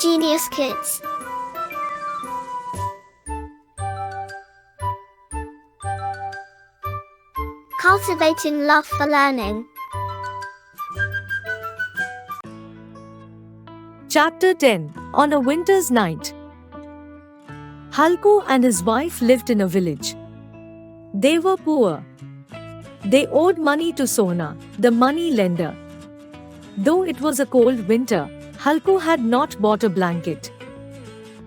Genius Kids. Cultivating love for learning. Chapter 10. On a winter's night. Halku and his wife lived in a village. They were poor. They owed money to Sona, the money lender. Though it was a cold winter, Halku had not bought a blanket.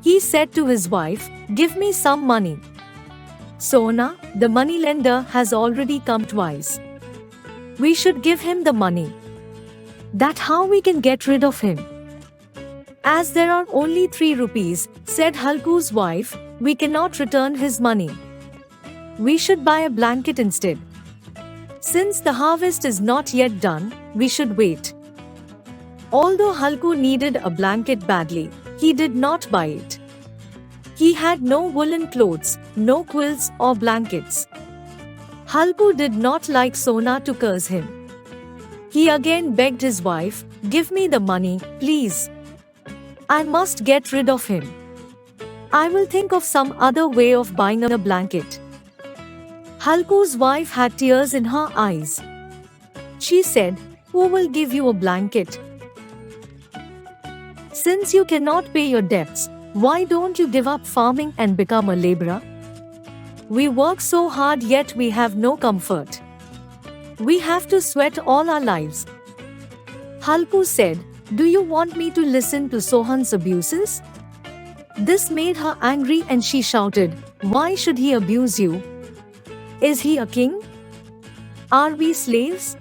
He said to his wife, "Give me some money. Sona, the moneylender, has already come twice. We should give him the money. That's how we can get rid of him." "As there are only 3 rupees," said Halku's wife, "we cannot return his money. We should buy a blanket instead. Since the harvest is not yet done, we should wait." Although Halku needed a blanket badly, he did not buy it. He had no woolen clothes, no quilts or blankets. Halku did not like Sona to curse him. He again begged his wife, "Give me the money, please. I must get rid of him. I will think of some other way of buying a blanket." Halku's wife had tears in her eyes. She said, "Who will give you a blanket? Since you cannot pay your debts, why don't you give up farming and become a laborer? We work so hard yet we have no comfort. We have to sweat all our lives." Halku said, "Do you want me to listen to Sohan's abuses?" This made her angry and she shouted, "Why should he abuse you? Is he a king? Are we slaves?"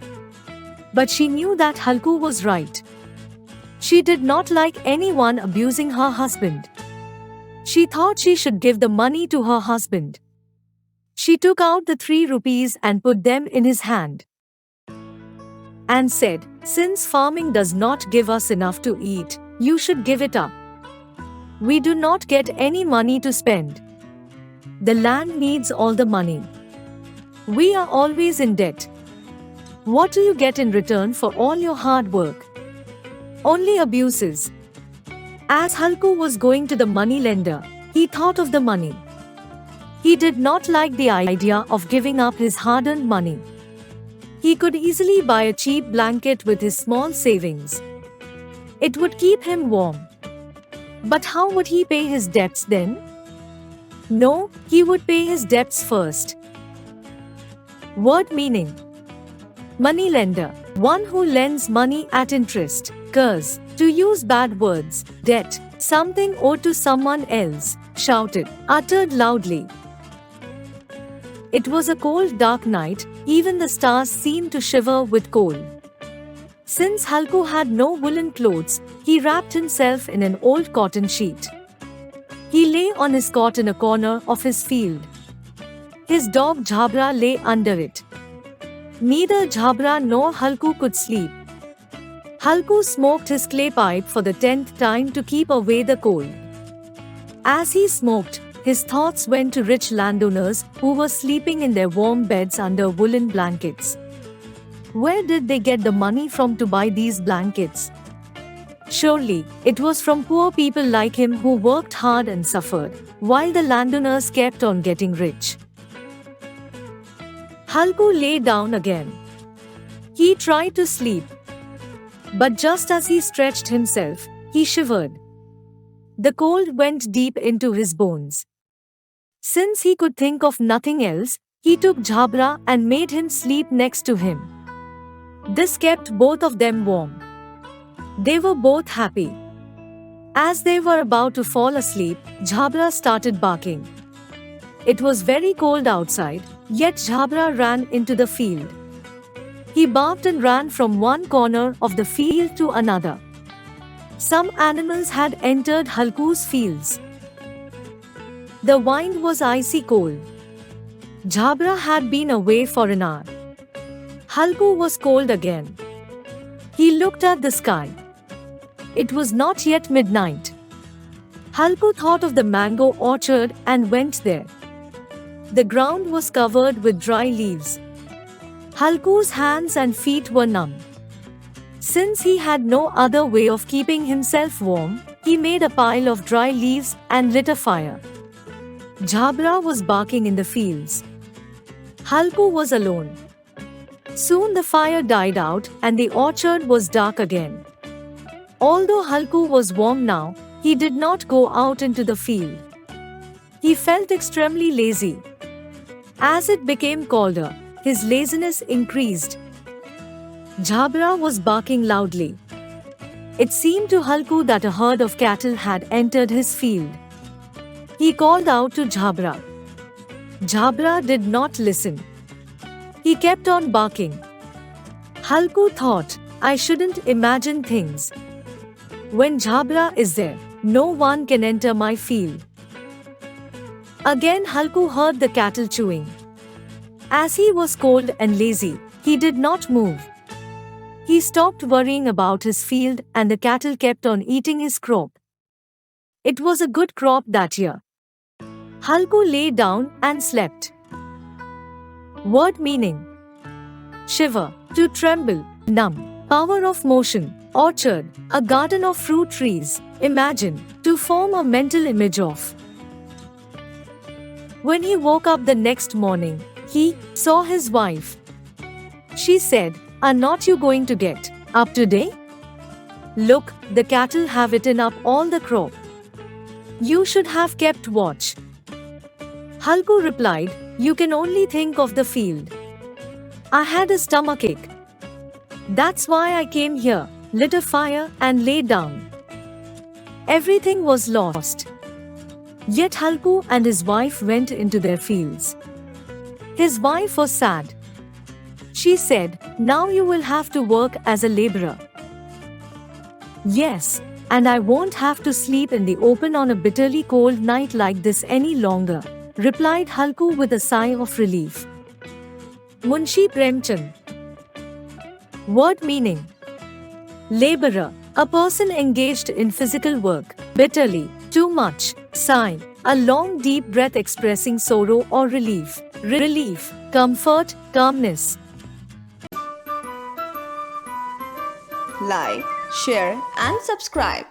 But she knew that Halku was right. She did not like anyone abusing her husband. She thought she should give the money to her husband. She took out the 3 rupees and put them in his hand and said, "Since farming does not give us enough to eat, you should give it up. We do not get any money to spend. The land needs all the money. We are always in debt. What do you get in return for all your hard work? Only abuses." As Halku was going to the money lender, he thought of the money. He did not like the idea of giving up his hard-earned money. He could easily buy a cheap blanket with his small savings. It would keep him warm. But how would he pay his debts then? No, he would pay his debts first. Word meaning: moneylender, one who lends money at interest. Curse, to use bad words. Debt, something owed to someone else. Shouted, uttered loudly. It was a cold, dark night. Even the stars seemed to shiver with cold. Since Halku had no woolen clothes, he wrapped himself in an old cotton sheet. He lay on his cot in a corner of his field. His dog Jhabra lay under it. Neither Jhabra nor Halku could sleep. Halku smoked his clay pipe for the 10th time to keep away the cold. As he smoked, his thoughts went to rich landowners who were sleeping in their warm beds under woolen blankets. Where did they get the money from to buy these blankets? Surely, it was from poor people like him who worked hard and suffered, while the landowners kept on getting rich. Halku lay down again. He tried to sleep. But just as he stretched himself, he shivered. The cold went deep into his bones. Since he could think of nothing else, he took Jhabra and made him sleep next to him. This kept both of them warm. They were both happy. As they were about to fall asleep, Jhabra started barking. It was very cold outside, yet Jhabra ran into the field. He barked and ran from one corner of the field to another. Some animals had entered Halku's fields. The wind was icy cold. Jhabra had been away for an hour. Halku was cold again. He looked at the sky. It was not yet midnight. Halku thought of the mango orchard and went there. The ground was covered with dry leaves. Halku's hands and feet were numb. Since he had no other way of keeping himself warm, he made a pile of dry leaves and lit a fire. Jhabra was barking in the fields. Halku was alone. Soon the fire died out and the orchard was dark again. Although Halku was warm now, he did not go out into the field. He felt extremely lazy. As it became colder, his laziness increased. Jhabra was barking loudly. It seemed to Halku that a herd of cattle had entered his field. He called out to Jhabra. Jhabra did not listen. He kept on barking. Halku thought, I shouldn't imagine things. When Jhabra is there, no one can enter my field. Again Halku heard the cattle chewing. As he was cold and lazy, he did not move. He stopped worrying about his field and the cattle kept on eating his crop. It was a good crop that year. Halku lay down and slept. Word meaning: shiver, to tremble, numb, power of motion, orchard, a garden of fruit trees, imagine, to form a mental image of. When he woke up the next morning, he saw his wife. She said, Are not you going to get up today? Look, the cattle have eaten up all the crop. You should have kept watch. Halku replied, You can only think of the field. I had a stomachache. That's why I came here, lit a fire and lay down. Everything was lost. Yet Halku and his wife went into their fields. His wife was sad. She said, Now you will have to work as a laborer. Yes, and I won't have to sleep in the open on a bitterly cold night like this any longer, replied Halku with a sigh of relief. Munshi Premchand. Word meaning: laborer, a person engaged in physical work. Bitterly, too much. Sigh, a long deep breath expressing sorrow or relief. Relief, comfort, calmness. Like, share and subscribe.